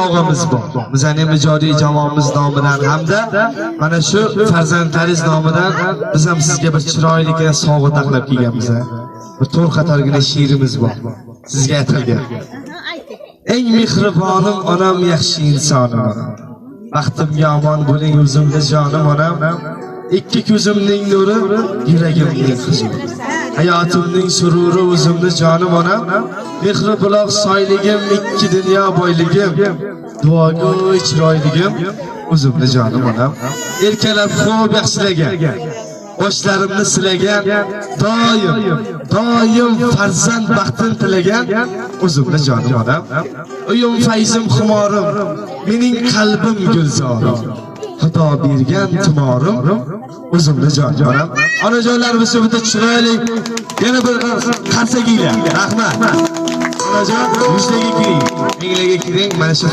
Og'amiz bor. Bizning ijodiy jamoamiz nomidan hamda mana shu farzandlaringiz nomidan biz ham sizga bir chiroyli sovg'a taqlab kelganmiz. Bir to'rt qatorgina she'rimiz bor. Sizga aytilgan. Eng mehribonim onam yaxshi insonim. Baxtimga omon bo'ling o'zimda jonim onam. Ikki ko'zimning nuri, yuragimning huzuri. Hayotimning sururi o'zimda jonim onam. Mehri buloq soyligim, ikki dunyo boyligim. Duogo'y chiroyligim, o'zimda jonim onam. Erkalab xo'p yaxshilagan, boshlarimni silagan, doim farzand baxtin tilagan, o'zimda jonim onam. Uyim fayzim xumorim, mening qalbim gulzorim. Xudo bergan tumorim, o'zimda jonim onam. Onajonlar bizni bitta chiroyli yana bir qarsaginglar. Rahmat. Onajon, yuzlaga kiring, mengaga kiring. Mana shu